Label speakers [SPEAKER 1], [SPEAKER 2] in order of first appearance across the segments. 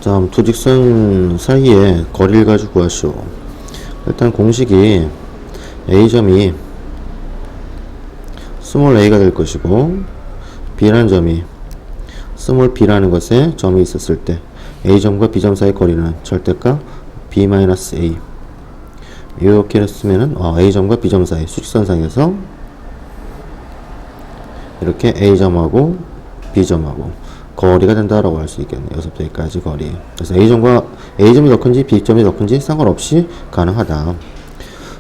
[SPEAKER 1] 다음 두 직선 사이의 거리를 가지고 구하시오. 일단 공식이 A점이 스몰 a가 될 것이고 B라는 점이 스몰 b라는 것에 점이 있었을 때 A점과 B점 사이의 거리는 절대값 B-A. 이렇게 했으면은 A점과 B점 사이 수직선상에서 이렇게 A점하고 B점하고 거리가 된다라고 할 수 있겠네요. 여기서부터 여기까지 거리. 그래서 A점이 더 큰지 B점이 더 큰지 상관없이 가능하다.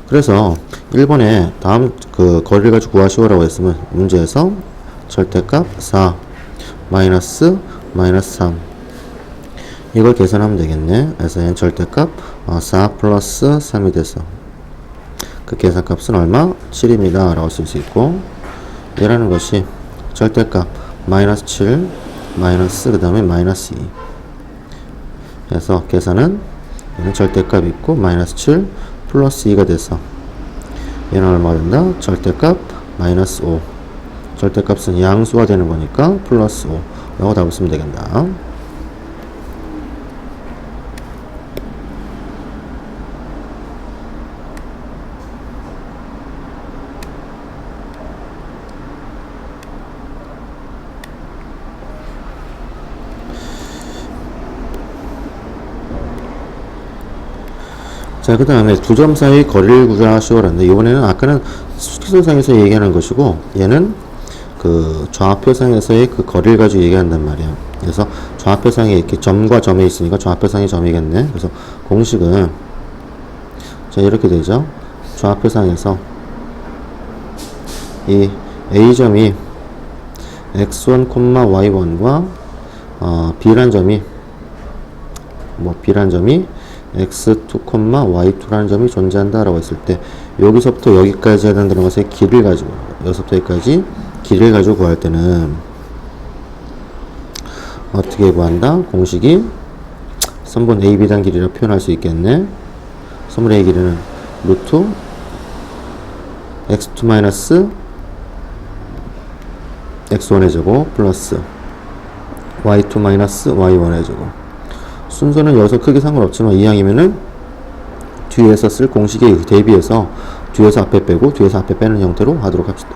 [SPEAKER 1] 그래서 1번에 다음 그 거리를 가지고 구하시오라고 했으면 문제에서 절대값 4 마이너스 3 이걸 계산하면 되겠네. 그래서 얘는 절대값 4 플러스 3이 돼서 그 계산값은 얼마? 7입니다 라고 쓸 수 있고, 얘라는 것이 절대값 마이너스 7 마이너스 그 다음에 마이너스 2 해서 계산은 얘는 절대값 있고 마이너스 7 플러스 2가 돼서 얘는 얼마 된다? 절대값 마이너스 5. 절대값은 양수가 되는 거니까 플러스 5 라고 답을 쓰면 되겠다. 자, 그 다음에 두 점 사이 거리를 구하시오라는데, 이번에는 아까는 수직선상에서 얘기하는 것이고, 얘는 그 좌표상에서의 그 거리를 가지고 얘기한단 말이야. 그래서 좌표상에 이렇게 점과 점이 있으니까 좌표상이 점이겠네. 그래서 공식은 자, 이렇게 되죠. 좌표상에서 이 A점이 x1, y1과 B란 점이 x2, y2라는 점이 존재한다라고 했을 때, 여기서부터 여기까지 해당되는 것의 길이를 가지고, 여기서부터 여기까지 길이를 가지고 구할 때는 어떻게 구한다? 공식이 선분 AB단 길이라고 표현할 수 있겠네. 선분 A 길이는 루트 x2 마이너스 x1의 제곱 플러스 y2 마이너스 y1의 제곱. 순서는 여기서 크게 상관없지만 이왕이면은 뒤에서 쓸 공식에 대비해서 뒤에서 앞에 빼고 뒤에서 앞에 빼는 형태로 하도록 합시다.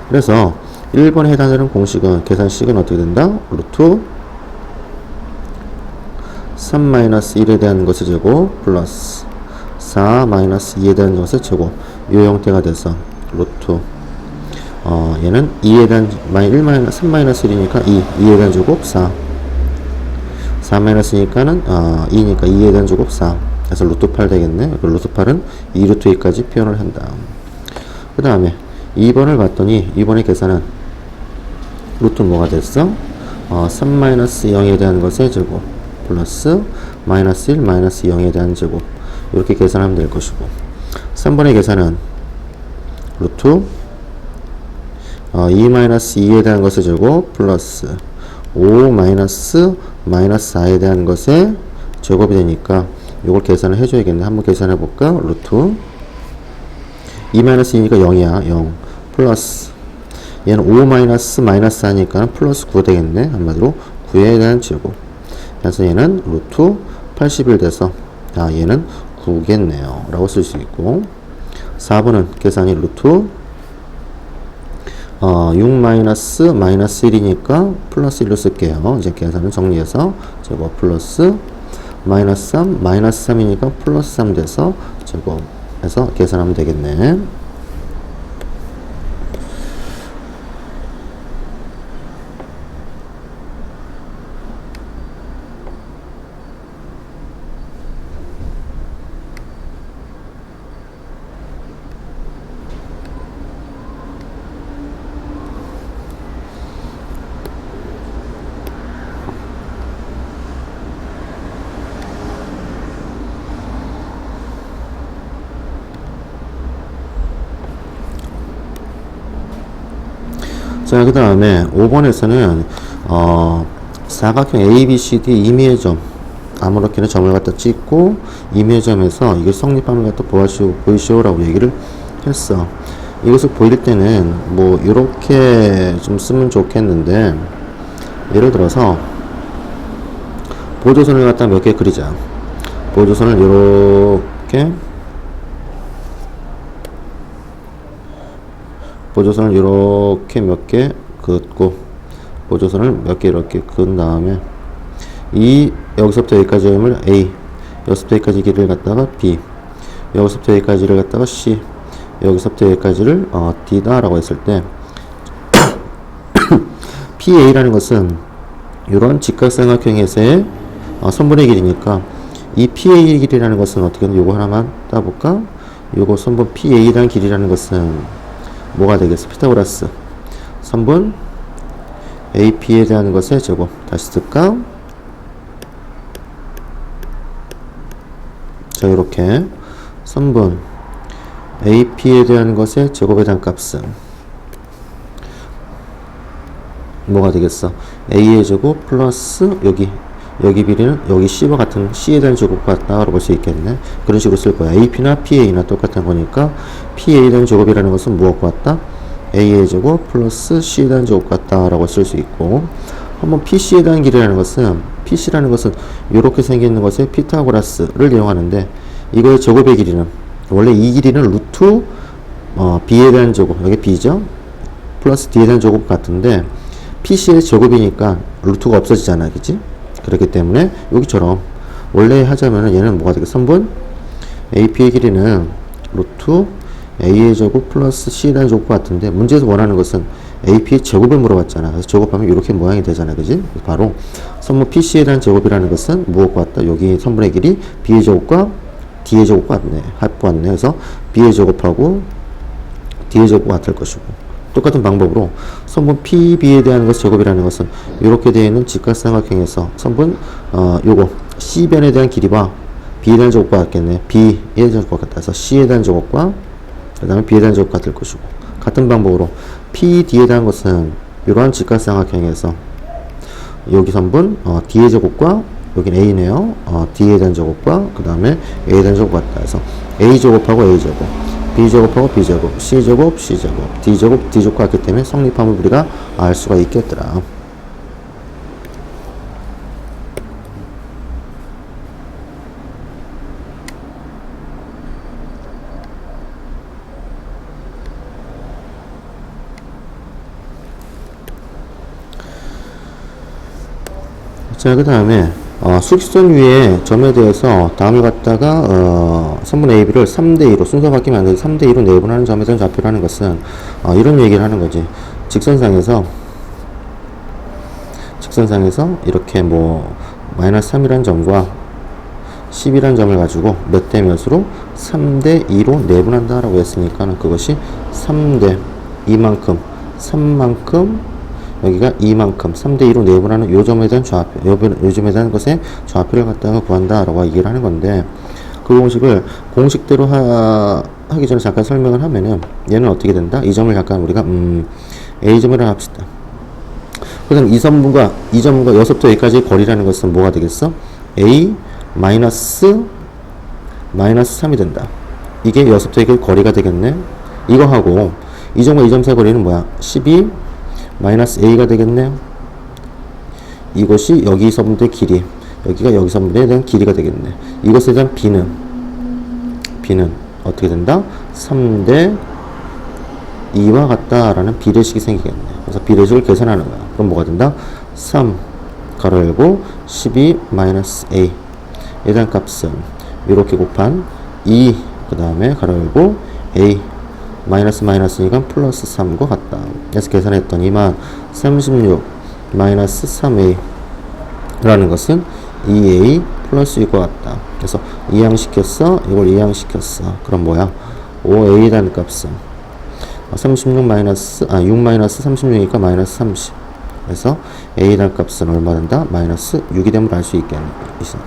[SPEAKER 1] 그래서 1번에 해당하는 공식은 계산식은 어떻게 된다? 루트 3-1에 대한 것의 제곱 플러스 4-2에 대한 것의 제곱, 이 형태가 돼서 루트 얘는 2에 대한 3-1이니까 2에 대한 제곱 4 4-2니까는 2니까 2에 대한 제곱 4. 그래서 루트 8 되겠네. 루트 8은 2 루트 2까지 표현을 한다. 그 다음에 2번을 봤더니 2번의 계산은 루트 뭐가 됐어? 3-0에 대한 것의 제곱 플러스 마이너스 1 마이너스 0에 대한 제곱, 이렇게 계산하면 될 것이고, 3번의 계산은 루트 2-2에 대한 것의 제곱 플러스 5 마이너스 4에 대한 것의 제곱이 되니까 이걸 계산을 해줘야겠네. 한번 계산해 볼까? 루트 2-2니까 0이야. 0 플러스 얘는 5 마이너스 4니까 플러스 9 되겠네. 한마디로 9에 대한 제곱. 그래서 얘는 루트 81 돼서 얘는 9겠네요 라고 쓸 수 있고, 4번은 계산이 루트 6 마이너스 1이니까 플러스 1로 쓸게요. 이제 계산을 정리해서 제곱 플러스 마이너스 3 마이너스 3이니까 플러스 3 돼서 제곱해서 계산하면 되겠네. 자, 그 다음에 5번에서는 사각형 ABCD 임의의 점, 아무렇게나 점을 갖다 찍고 임의의 점에서 이게 성립함을 갖다 보이시오라고 얘기를 했어. 이것을 보일 때는 뭐 이렇게 좀 쓰면 좋겠는데, 예를 들어서 보조선을 갖다 몇 개 그리자. 보조선을 요렇게 보조선을 이렇게 몇 개 긋고 보조선을 몇 개 이렇게 그은 다음에 이 여기서부터 여기까지 점을 A, 여기서부터 여기까지 길이를 갖다가 B, 여기서부터 여기까지를 갖다가 C, 여기서부터 여기까지를 D다 라고 했을 때 PA라는 것은 이런 직각삼각형에서의 선분의 길이니까 이 PA 길이라는 것은 어떻게 요거 하나만 따볼까? 요거 선분 PA라는 길이라는 것은 뭐가 되겠어? 피타고라스 선분 AP에 대한 것의 제곱. 다시 쓸까? 자, 이렇게 선분 AP에 대한 것의 제곱에 대한 값은 뭐가 되겠어? A의 제곱 플러스 여기 비례는 여기 C와 같은 C에 대한 제곱과 같다고 볼 수 있겠네. 그런 식으로 쓸 거야. AP나 PA나 똑같은 거니까 PA에 대한 제곱이라는 것은 무엇과 같다? A의 제곱 플러스 C에 대한 제곱 같다라고 쓸 수 있고, 한번 PC에 대한 길이라는 것은 PC라는 것은 이렇게 생기는 것의 피타고라스를 이용하는데 이거의 제곱의 길이는 원래 이 길이는 루트 B에 대한 제곱, 여기 B죠? 플러스 D에 대한 제곱 같은데 PC의 제곱이니까 루트가 없어지잖아, 그치? 그렇기 때문에 여기처럼 원래 하자면은 얘는 뭐가 되겠어? 선분 AP의 길이는 루트 A의 제곱 플러스 C에 대한 제곱 같은데 문제에서 원하는 것은 AP의 제곱을 물어봤잖아. 그래서 제곱하면 이렇게 모양이 되잖아, 그지? 바로 선분 PC에 대한 제곱이라는 것은 무엇과 같다? 여기 선분의 길이 B의 제곱과 D의 제곱과 같네. 합과 같네. 그래서 B의 제곱하고 D의 제곱과 같을 것이고, 똑같은 방법으로 선분 PB에 대한 것 제곱이라는 것은 이렇게 되어 있는 직각삼각형에서 선분 요거 C변에 대한 길이와 B에 대한 제곱과 같겠네. B에 대한 제곱과 같다. 그래서 C에 대한 제곱과 그 다음에 B에 대한 제곱과 같을 것이고, 같은 방법으로 PD에 대한 것은 이러한 직각삼각형에서 여기 선분 D의 제곱과 여기는 A네요. D에 대한 제곱과 그 다음에 A에 대한 제곱 같다. 그래서 A 제곱하고 A 제곱, B 제곱하고 B 제곱, C 제곱, C 제곱, D 제곱, D 제곱과 같기 때문에 성립함을 우리가 알 수가 있겠더라. 자, 그 다음에 수직선 위에 점에 대해서 다음을 갖다가 선분 AB를 3대2로 순서 바뀌면 안 되지. 3대2로 내분하는 점에 대한 좌표라는 것은 이런 얘기를 하는 거지. 직선상에서 이렇게 뭐 마이너스 3이라는 점과 10이라는 점을 가지고 몇 대 몇으로 3대2로 내분한다 라고 했으니까 그것이 3대 2만큼 3만큼 여기가 2만큼 3대2로 내분하는 요 점에 대한 좌표, 요 점에 대한 것의 좌표를 갖다가 구한다 라고 얘기를 하는 건데, 그 공식을 공식대로 하기 전에 잠깐 설명을 하면은 얘는 어떻게 된다? 이 점을 잠깐 우리가 A점이라 합시다. 그다음 이 점과 여기서부터 여기까지 거리라는 것은 뭐가 되겠어? A 마이너스 3이 된다. 이게 여기서부터 여기까지 거리가 되겠네. 이거 하고 이 점과 이 점 사이 거리는 뭐야? 12 마이너스 A가 되겠네요. 이것이 여기서부터의 길이, 여기가 여기서부터에 대한 길이가 되겠네. 이것에 대한 B는 어떻게 된다? 3대 2와 같다라는 비례식이 생기겠네. 그래서 비례식을 계산하는 거야. 그럼 뭐가 된다? 3 가로 열고 12 마이너스 A에 대한 값은 이렇게 곱한 2 그 다음에 가로 열고 A 마이너스니까 플러스 3과 같다. 그래서 계산했더니만 36 마이너스 3a 라는 것은 2a 플러스 6과 같다. 그래서 이항시켰어. 이걸 이항시켰어. 그럼 뭐야? 5a라는 값은 36 마이너스 6 마이너스 36이니까 마이너스 30. 그래서 a라는 값은 얼마 된다? 마이너스 6이 되면 알 수 있겠네.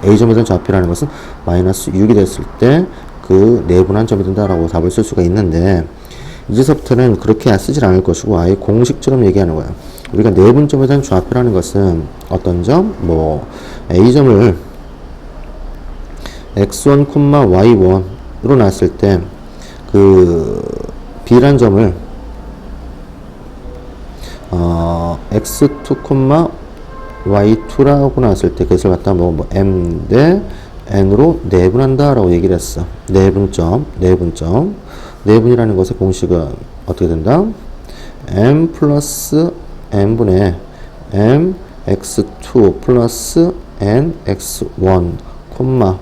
[SPEAKER 1] a점에 대한 좌표라는 것은 마이너스 6이 됐을 때 그 내분한 점이 된다라고 답을 쓸 수가 있는데, 이제서부터는 그렇게 쓰질 않을 것이고 아예 공식처럼 얘기하는 거야. 우리가 내분점에 대한 좌표라는 것은 어떤 점? 뭐 A점을 x1, y1으로 놨을 때 그 B란 점을 x2, y2라고 나왔을 때 그것을 갖다 뭐 m 대 n으로 내분한다 라고 얘기를 했어. 내분점. 내분이라는 것의 공식은 어떻게 된다? m 플러스 n분의 m x2 플러스 n x1 콤마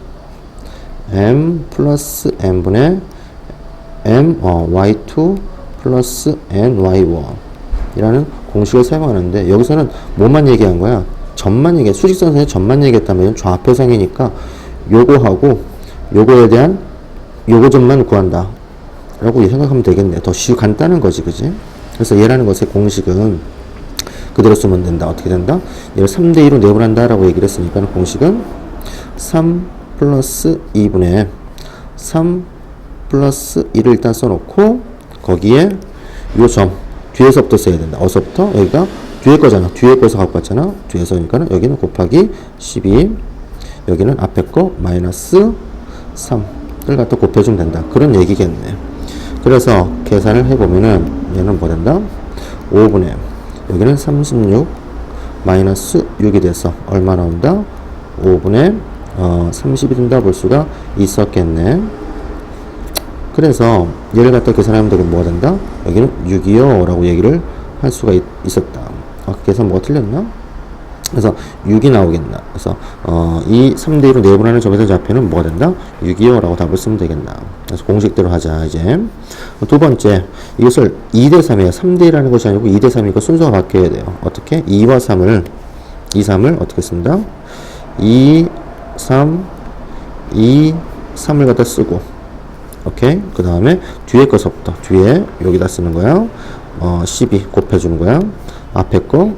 [SPEAKER 1] m 플러스 n분의 m y2 플러스 n y1 이라는 공식을 사용하는데, 여기서는 뭐만 얘기한 거야? 점만 얘기해. 수직선상의 점만 얘기했다면 좌표상이니까 요거하고 요거에 대한 요거점만 구한다 라고 생각하면 되겠네. 더 간단한 거지, 그지? 그래서 얘라는 것의 공식은 그대로 쓰면 된다. 어떻게 된다? 얘를 3대2로 내분한다 라고 얘기를 했으니까 공식은 3 플러스 2분의 3 플러스 1을 일단 써놓고 거기에 요 점 뒤에서부터 써야 된다. 어서부터? 여기가 뒤에 거잖아. 뒤에 거에서 갖고 왔잖아. 뒤에서니까는 여기는 곱하기 12, 여기는 앞에 거 마이너스 3을 갖다 곱해주면 된다. 그런 얘기겠네. 그래서 계산을 해보면은 얘는 뭐 된다? 5분의 여기는 36 마이너스 6이 돼서 얼마 나온다? 5분의 30이 된다 볼 수가 있었겠네. 그래서 얘를 갖다 계산하면 되게 뭐가 된다? 여기는 6이요 라고 얘기를 할 수가 있었다. 계산 뭐가 틀렸나? 그래서 6이 나오겠나? 그래서 이 3대1로 내분하는 점에서 좌표는 뭐가 된다? 6이요 라고 답을 쓰면 되겠나? 그래서 공식대로 하자. 이제 두 번째, 이것을 2대3이에요 3대1이라는 것이 아니고 2대3이니까 순서가 바뀌어야 돼요. 어떻게? 2와 3을 3을 어떻게 쓴다? 2, 3, 2, 3을 갖다 쓰고, 오케이? 그 다음에 뒤에 거서부터 뒤에 여기다 쓰는 거야. 12 곱해주는 거야. 앞에 거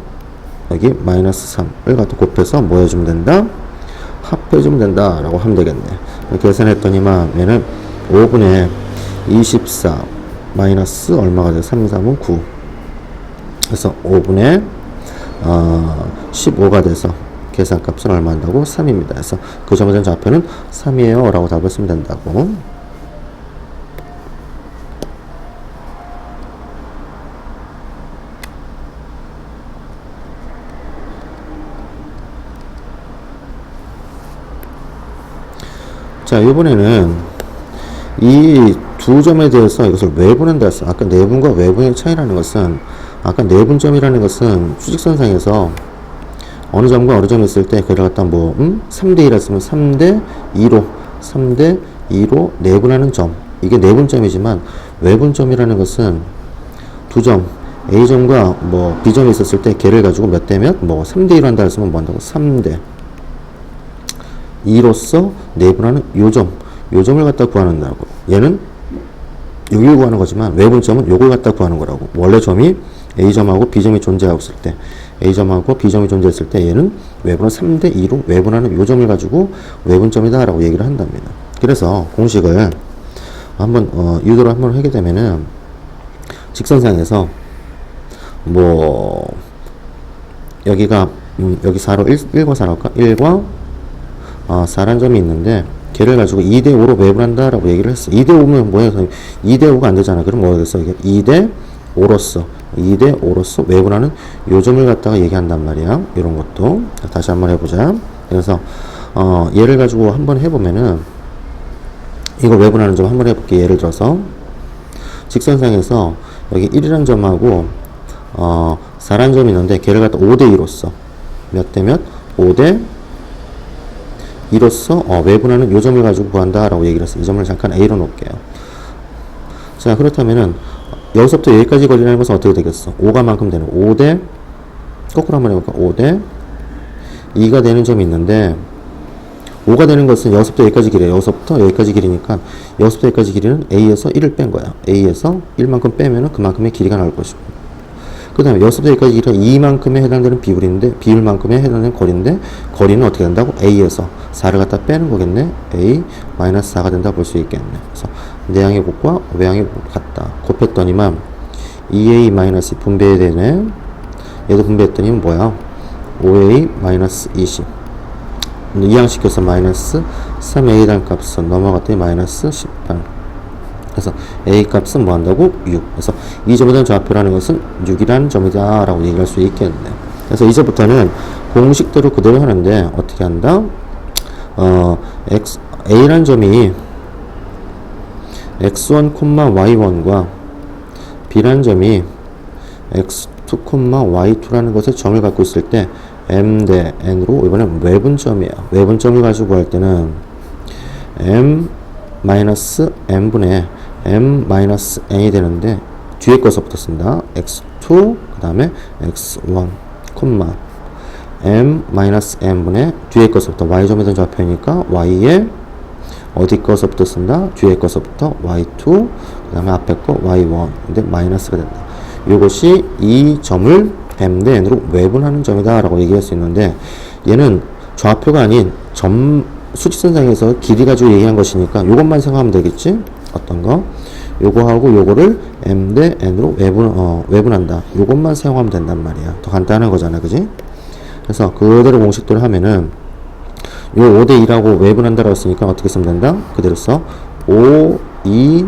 [SPEAKER 1] 여기 마이너스 3을 갖다 곱해서 뭐 해주면 된다? 합해주면 된다 라고 하면 되겠네. 계산했더니만 얘는 5분의 24 마이너스 얼마가 돼? 3, 3은 9. 그래서 5분의 15가 돼서 계산값은 얼마 한다고? 3입니다. 그래서 그 점에 대한 좌표는 3이에요 라고 답을 쓰면 된다고. 자, 이번에는 이 두 점에 대해서 이것을 외분한다 했어. 아까 내분과 외분의 차이라는 것은, 아까 내분점이라는 것은 수직선상에서 어느 점과 어느 점이 있을 때 그걸 갖다 3대1 했으면 3대2로 내분하는 점, 이게 내분점이지만 외분점이라는 것은 두 점 A점과 B점이 있었을 때 걔를 가지고 몇 대 몇? 3대1로 한다 했으면 뭐 한다고? 3대 2로서 내분하는 요점을 갖다 구하는다고. 얘는 여기를 구하는 거지만 외분점은 요걸 갖다 구하는 거라고. 원래 점이 A점하고 B점이 존재하고 있을 때, A점하고 B점이 존재했을 때 얘는 외분을 3대2로 외분하는 요점을 가지고 외분점이다 라고 얘기를 한답니다. 그래서 공식을 한번 유도를 한번 하게 되면은 직선상에서 여기가 여기 4로 1과 4로 할까? 1과 4란 점이 있는데 걔를 가지고 2대5로 매분한다 라고 얘기를 했어. 2대5면 뭐야? 2대5가 안 되잖아. 그럼 뭐가 되겠어? 이게 2대5로서 매분하는 요점을 갖다가 얘기한단 말이야. 이런 것도 다시 한번 해보자. 그래서 얘를 가지고 한번 해보면은 이거 매분하는 점 한번 해볼게. 예를 들어서 직선상에서 여기 1이란 점하고 4란 점이 있는데 걔를 갖다 5대2로서 몇 대 몇? 5대 이로써 외분하는 요점을 가지고 구한다 라고 얘기를 했어요. 이 점을 잠깐 A로 놓을게요. 자, 그렇다면은 여기서부터 여기까지 거리라는 것은 어떻게 되겠어? 5가 만큼 되는 5대 거꾸로 한번 해볼까? 5대 2가 되는 점이 있는데 5가 되는 것은 여기서부터 여기까지 길이에요. 여기서부터 여기까지 길이니까 여기서부터 여기까지 길이는 A에서 1을 뺀 거야. A에서 1만큼 빼면은 그만큼의 길이가 나올 것이고, 그 다음에 여기서부터 여기까지 길이가 2만큼에 해당되는 비율만큼에 해당되는 거리인데 거리는 어떻게 된다고? A에서 4를 갖다 빼는 거겠네. A 마이너스 4가 된다 볼 수 있겠네. 그래서 내항의 곱과 외항의 곱 같다. 곱했더니만 2A 마이너스 분배해야 되네. 얘도 분배했더니 뭐야? 5A 마이너스 20. 이항시켜서 마이너스 3A 란 값은 넘어갔더니 마이너스 18. 그래서 A 값은 뭐 한다고? 6. 그래서 이 점에 대한 좌표라는 것은 6이라는 점이다 라고 얘기할 수 있겠네. 그래서 이제부터는 공식대로 그대로 하는데 어떻게 한다? A란 점이 x1, y1과 B란 점이 x2, y2라는 것의 점을 갖고 있을 때 m 대 n으로 이번엔 외분점이에요. 외분점을 가지고 할 때는 m-n분의 m-n이 되는데 뒤에 것부터 쓴다. x2 그 다음에 x1, m-n분의 뒤에 것부터 y점에 된 좌표니까 y에 어디 것부터 쓴다? 뒤에 것부터 y2 그 다음에 앞에 거 y1 근데 마이너스가 된다. 이것이 이 점을 m 대 n으로 외분하는 점이다 라고 얘기할 수 있는데, 얘는 좌표가 아닌 점 수직선상에서 길이 가지고 얘기한 것이니까 요것만 생각하면 되겠지? 어떤 거? 요거하고 요거를 m 대 n으로 외분한다. 요것만 사용하면 된단 말이야. 더 간단한 거잖아, 그지? 그래서 그대로 공식대로 하면은 요 5대 2라고 외분한다라고 했으니까 어떻게 쓰면 된다? 그대로 써. 5, 2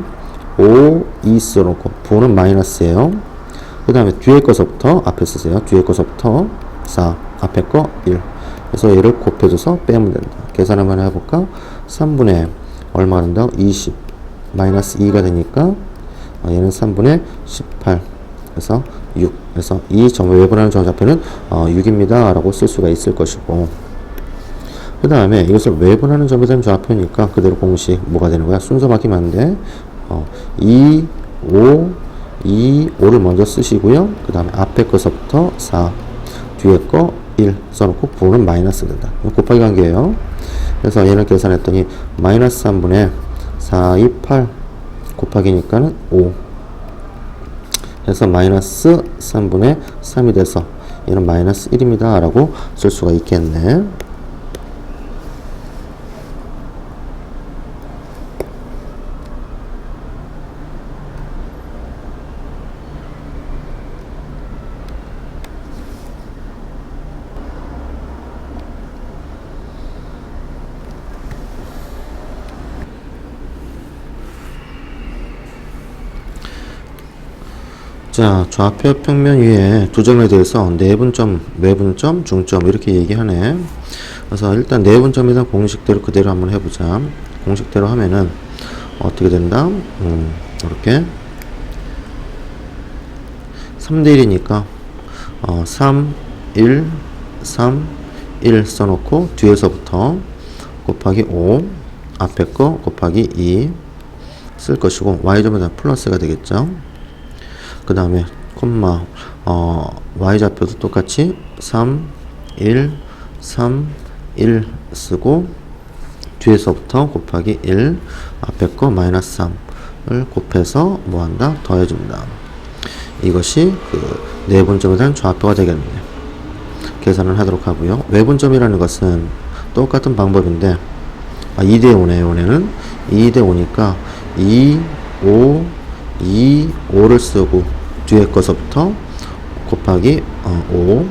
[SPEAKER 1] 써놓고 부호는 마이너스예요. 그 다음에 뒤에 거서부터 앞에 쓰세요. 뒤에 거서부터 4, 앞에 거 1. 그래서 얘를 곱해줘서 빼면 된다. 계산 한번 해볼까? 3분의 얼마가 된다? 20 마이너스 2가 되니까 얘는 3분의 18. 그래서 6. 그래서 이 점을 외분하는 점 좌표는 6입니다 라고 쓸 수가 있을 것이고, 그 다음에 이것을 외분하는 점에 대한 좌표니까 그대로 공식 뭐가 되는 거야? 순서 바뀌면 안 돼. 2, 5를 먼저 쓰시고요. 그 다음에 앞에 거서부터 4, 뒤에 거 1 써놓고 부호는 마이너스 된다. 곱하기 관계예요. 그래서 얘를 계산했더니 마이너스 3분의 4, 2, 8 곱하기니까는 5. 그래서 마이너스 3분의 3이 돼서 얘는 마이너스 1입니다 라고 쓸 수가 있겠네. 자, 좌표 평면 위에 두 점에 대해서 내분점, 외분점, 중점 이렇게 얘기하네. 그래서 일단 내분점에 대한 공식대로 그대로 한번 해보자. 공식대로 하면은 어떻게 된다? 이렇게 3대 1이니까 3, 1, 3, 1 써놓고 뒤에서부터 곱하기 5 앞에 거 곱하기 2 쓸 것이고 y점에다 플러스가 되겠죠. 그 다음에 콤마 y좌표도 똑같이 3, 1, 3, 1 쓰고 뒤에서부터 곱하기 1 앞에 거 마이너스 3을 곱해서 뭐한다? 더해준다. 이것이 그 내분점에 대한 좌표가 되겠네. 계산을 하도록 하고요. 외분점이라는 것은 똑같은 방법인데 2대 5네요. 이번에는 2대 5니까 2, 5, 2, 5를 쓰고 뒤에 거서부터 곱하기 5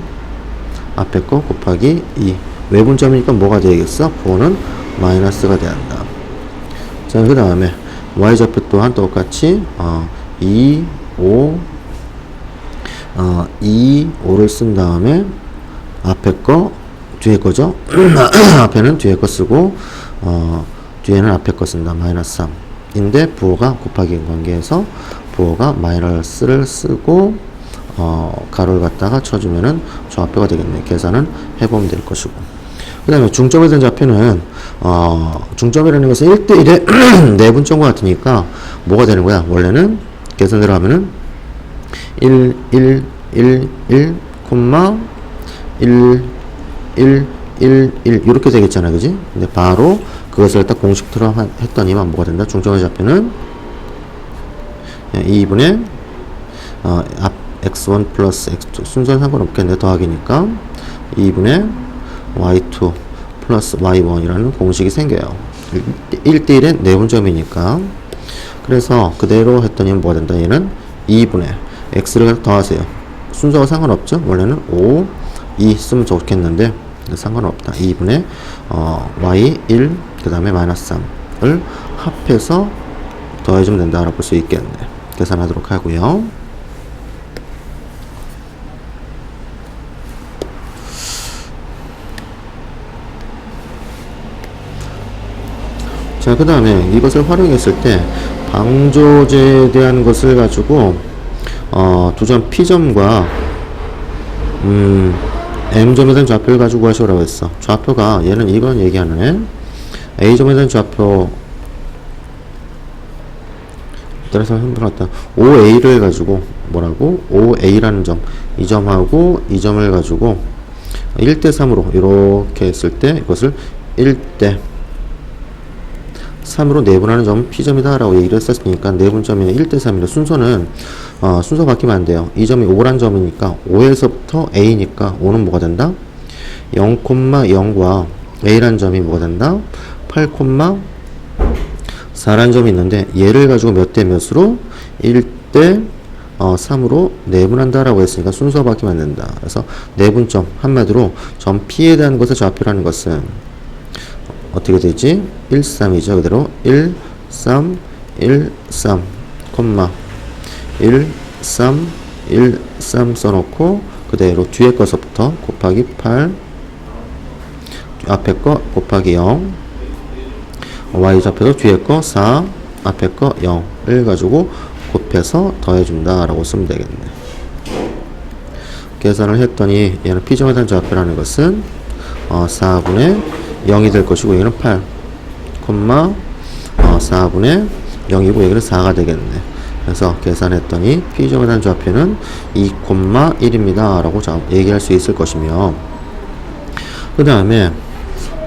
[SPEAKER 1] 앞에 거 곱하기 2. 외분점이니까 뭐가 되겠어? 부호는 마이너스가 돼야 한다. 자, 그 다음에 y좌표 또한 똑같이 2, 5 2, 5를 쓴 다음에 앞에 거 뒤에 거죠. 앞에는 뒤에 거 쓰고 뒤에는 앞에 거 쓴다. 마이너스 3인데 부호가 곱하기 관계에서 부호가 마이너스를 쓰고 가로를 갖다가 쳐주면은 좌표가 되겠네. 계산은 해보면 될 것이고, 그 다음에 중점에 대한 좌표는 중점이라는 것은 1대1의 내분점과 같으니까 뭐가 되는 거야? 원래는 계산대로 하면은 1, 1, 1, 1, 1, 1, 1, 1 이렇게 되겠잖아, 그지? 근데 바로 그것을 딱 공식대로 했더니만 뭐가 된다? 중점의 좌표는 2분의 앞 x1 플러스 x2 순서는 상관없겠네. 더하기니까 2분의 y2 플러스 y1이라는 공식이 생겨요. 1대1의 내분점이니까. 그래서 그대로 했더니 뭐가 된다? 얘는 2분의 x를 더하세요. 순서가 상관없죠? 원래는 5, 2 쓰면 좋겠는데 상관없다. 2분의 y 1 그 다음에 마이너스 3을 합해서 더해주면 된다라고 볼 수 있겠네. 계산하도록 하고요. 자, 그 다음에 이것을 활용했을 때 방조제에 대한 것을 가지고 두 점 P점과 M점에 대한 좌표를 가지고 구하시오라고 했어. 좌표가 얘는 이건 얘기하는 애. A점에 대한 좌표 따라서 흔들었다. OA를 가지고 뭐라고? OA라는 점, 이 점하고 이 점을 가지고 1대3으로 이렇게 했을 때 이것을 1대3으로 내분하는 점은 P점이다 라고 얘기를 했었으니까 내분점이 1대3이라 순서는 순서 바뀌면 안 돼요. 이 점이 5란 점이니까 5에서부터 A니까 5는 뭐가 된다? 0,0과 A란 점이 뭐가 된다? 8,4라는 점이 있는데 얘를 가지고 몇 대 몇으로? 1대 3으로 내분한다라고 했으니까 순서 바뀌면 안 된다. 그래서 내분점 한마디로 점 P에 대한 것의 좌표라는 것은 어떻게 되지? 1, 3이죠. 그대로 1, 3, 1, 3, 1, 3, 1, 3 써놓고 그대로 뒤에 것부터 곱하기 8 앞에 거 곱하기 0 y 좌표도 뒤에 거 4 앞에 거 0을 가지고 곱해서 더해준다 라고 쓰면 되겠네. 계산을 했더니 얘는 P점에 대한 좌표라는 것은 4분의 0이 될 것이고 얘는 8 4분의 0이고 여기는 4가 되겠네. 그래서 계산했더니 P점에 대한 좌표는 2,1입니다 라고 얘기할 수 있을 것이며, 그 다음에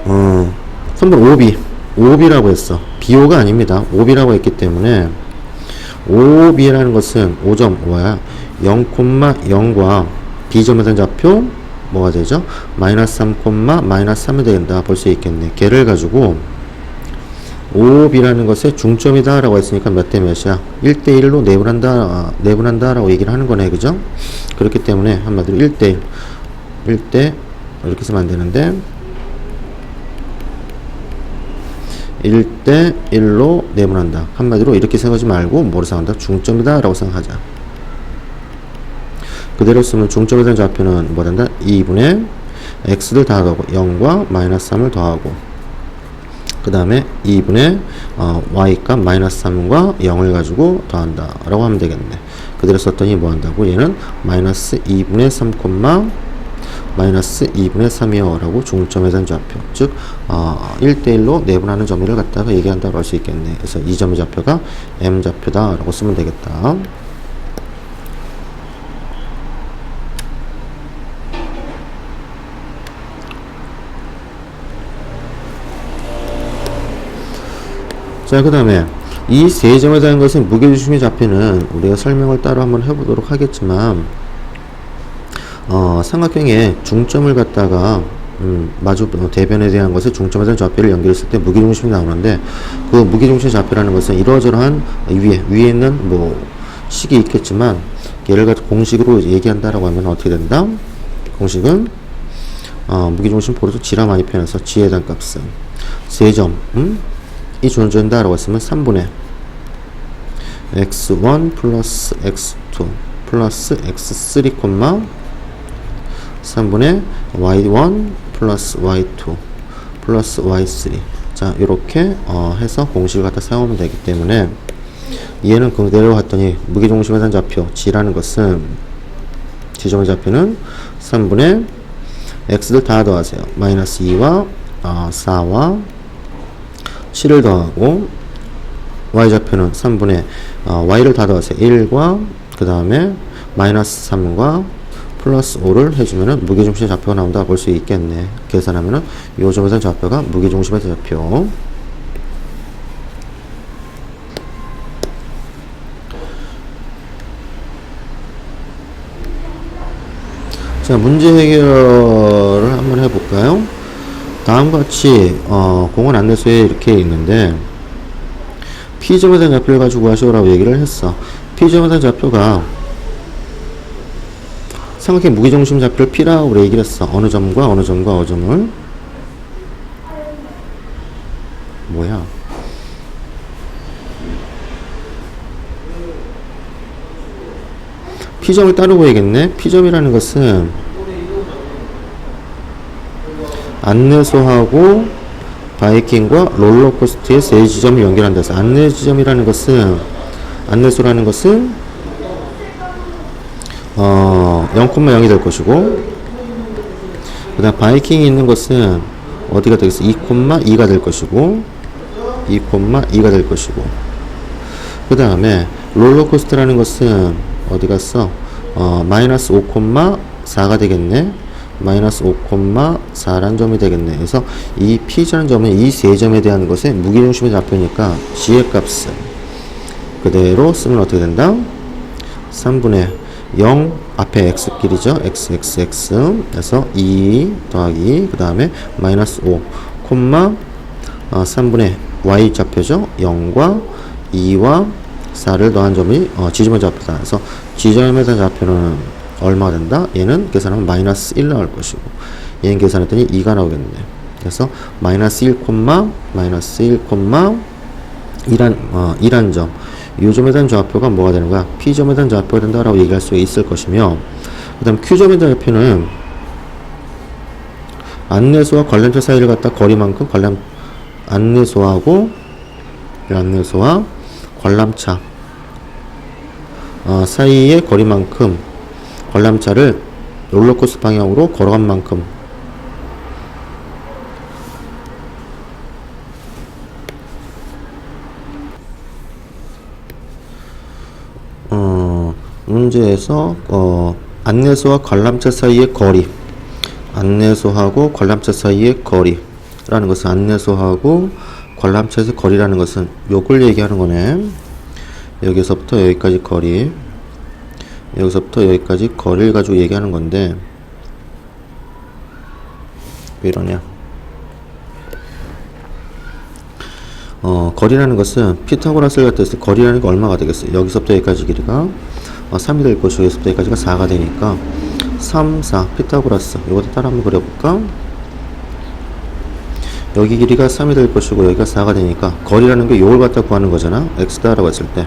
[SPEAKER 1] 3번 OB라고 했어. BO가 아닙니다. OB라고 했기 때문에 OB라는 것은 5점 뭐야? 0,0과 B점에 대한 좌표 뭐가 되죠? 마이너스 3,-3이 된다 볼 수 있겠네. 걔를 가지고 OB라는 것의 중점이다 라고 했으니까 몇 대 몇이야? 1대1로 내분한다 라고 얘기를 하는 거네. 그죠? 그렇기 때문에 한마디로 1대1 이렇게 쓰면 안 되는데 1대1로 내분한다. 한마디로 이렇게 생각하지 말고 뭐로 생각한다? 중점이다 라고 생각하자. 그대로 쓰면 중점에 대한 좌표는 뭐 된다? 2분의 x를 다 더하고 0과 마이너스 3을 더하고 그 다음에 2분의 y값 마이너스 3과 0을 가지고 더한다 라고 하면 되겠네. 그대로 썼더니 뭐 한다고? 얘는 마이너스 2분의 3, 마이너스 2분의 3이요 라고 중점에 대한 좌표, 즉 1대1로 내분하는 점을 갖다가 얘기한다고 할 수 있겠네. 그래서 이 점의 좌표가 m좌표다 라고 쓰면 되겠다. 자, 그 다음에 이 세 점에 대한 것은 무게중심의 좌표는 우리가 설명을 따로 한번 해보도록 하겠지만 삼각형의 중점을 갖다가 마주 대변에 대한 것을 중점에 대한 좌표를 연결했을 때 무게중심이 나오는데, 그 무게중심 좌표라는 것은 이러저러한 위에 있는 뭐 식이 있겠지만 얘를 가지고 공식으로 얘기한다라고 하면 어떻게 된다? 공식은 무게중심 포로도 G라 많이 표현해서 G에 대한 값은 세 점 이 존재한다 라고 했으면 3분의 x1 플러스 x2 플러스 x3, 3분의 y1 플러스 y2 플러스 y3. 자, 이렇게 해서 공식을 갖다 사용하면 되기 때문에 얘는 그대로 했더니 무게중심에 대한 좌표 G라는 것은 G점의 좌표는 3분의 x를 다 더하세요. 마이너스 2와 4와 7을 더하고 y좌표는 3분의 y를 다 더하세요. 1과 그 다음에 마이너스 3과 플러스 5를 해주면은 무게중심의 좌표가 나온다 볼 수 있겠네. 계산하면은 요 점에서 좌표가 무게중심의 좌표. 자, 문제 해결을 한번 해볼까요? 다음과 같이 공원 안내소에 이렇게 있는데 P점에 대한 좌표를 가지고 하시오라고 얘기를 했어. P점에 대한 좌표가 삼각형 무게중심 좌표를 P라고 그래 얘기를 했어. 어느 점과 어느 점과 어느 점을 뭐야? P점을 따르고 해야겠네. P점이라는 것은 안내소하고 바이킹과 롤러코스터의 세 지점을 연결한다 해서 안내 지점이라는 것은 안내소라는 것은 0,0이 될 것이고 그 다음 바이킹이 있는 것은 어디가 되겠어? 2,2가 될 것이고 2,2가 될 것이고 그 다음에 롤러코스터라는 것은 어디 갔어? 마이너스 5,4가 되겠네. 마이너스 5,4란 점이 되겠네. 그래서 이 P라는 점은 이 세 점에 대한 것의 무게중심의 좌표니까 G의 값은 그대로 쓰면 어떻게 된다? 3분의 0 앞에 x끼리죠. x 그래서 2 더하기 그 다음에 마이너스 5 3분의 y 좌표죠. 0과 2와 4를 더한 점이 지점의 좌표다. 그래서 지점에 대한 좌표는 얼마가 된다? 얘는 계산하면 마이너스 1 나올 것이고 얘는 계산했더니 2가 나오겠네. 그래서 마이너스 1, 마이너스 1, 1한 점. 이 점에 대한 좌표가 뭐가 되는 거야? P점에 대한 좌표가 된다라고 얘기할 수 있을 것이며 그 다음 Q점에 대한 좌표는 안내소와 관람차 사이를 갖다 거리만큼 안내소와 관람차 사이의 거리만큼 관람차를 롤러코스터 방향으로 걸어간 만큼 문제에서 안내소와 관람차 사이의 거리 안내소하고 관람차 사이의 거리라는 것은 안내소하고 관람차에서 거리라는 것은 요걸 얘기하는 거네. 여기서부터 여기까지 거리 여기서부터 여기까지 거리를 가지고 얘기하는 건데 왜 이러냐. 거리라는 것은 피타고라스를 갖다 했을 때 거리라는 게 얼마가 되겠어요? 여기서부터 여기까지 길이가 3이 될 것이고 여기서부터 여기까지가 4가 되니까 3, 4 피타고라스 이것도 따라 한번 그려볼까? 여기 길이가 3이 될 것이고 여기가 4가 되니까 거리라는 게 요걸 갖다 구하는 거잖아. x다라고 했을 때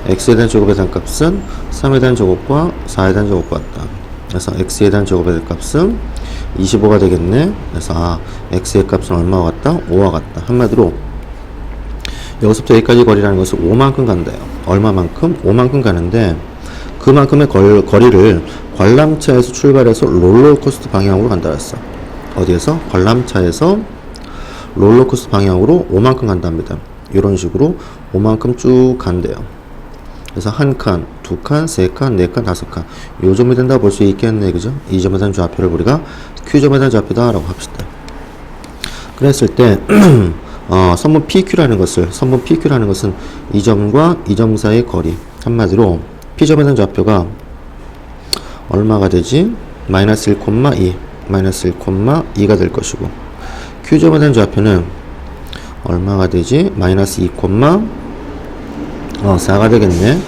[SPEAKER 1] x에 대한 제곱에 대한 값은 3에 대한 제곱과 4에 대한 제곱과 같다. 그래서 x에 대한 제곱에 대한 값은 25가 되겠네. 그래서 x의 값은 얼마와 같다? 5와 같다. 한마디로 여기서부터 여기까지 거리라는 것은 5만큼 간대요. 얼마만큼? 5만큼 가는데 그만큼의 거리를 관람차에서 출발해서 롤러코스터 방향으로 간다 했어. 어디에서? 관람차에서 롤러코스터 방향으로 5만큼 간답니다. 이런 식으로 5만큼 쭉 간대요. 그래서 한 칸, 두 칸, 세 칸, 네 칸, 다섯 칸. 요 점이 된다고 볼 수 있겠네. 그죠? 이 점에 대한 좌표를 우리가 Q점에 대한 좌표다 라고 합시다. 그랬을 때 선분 PQ라는 것은 이 점과 이 점 사이의 거리. 한마디로 P점에 대한 좌표가 얼마가 되지? 마이너스 1,2 마이너스 1,2가 될 것이고 Q점에 대한 좌표는 얼마가 되지? 마이너스 2,4가 되겠네.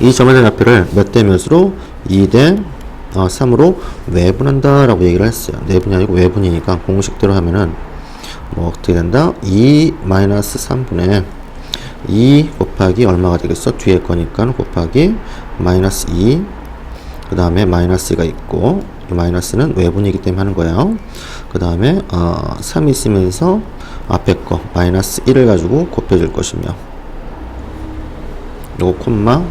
[SPEAKER 1] 이 점에 대한 좌표를 몇 대 몇으로? 2대 3으로 외분한다 라고 얘기를 했어요. 내분이 아니고 외분이니까 공식대로 하면은 뭐 어떻게 된다? 2 마이너스 3분의 2 곱하기 얼마가 되겠어? 뒤에 거니까 곱하기 마이너스 2 그 다음에 마이너스가 있고 이 마이너스는 외분이기 때문에 하는 거예요. 그 다음에 3 있으면서 앞에 거 마이너스 1을 가지고 곱해줄 것이며 요거 콤마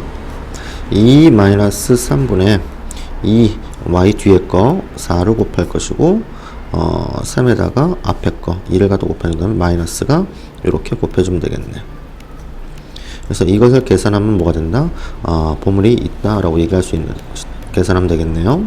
[SPEAKER 1] 2 마이너스 3분의 2 y 뒤에 거 4를 곱할 것이고 3에다가 앞에 거 2를 갖다 곱해준다면 마이너스가 이렇게 곱해주면 되겠네. 그래서 이것을 계산하면 뭐가 된다? 보물이 있다 라고 얘기할 수 있는 계산하면 되겠네요.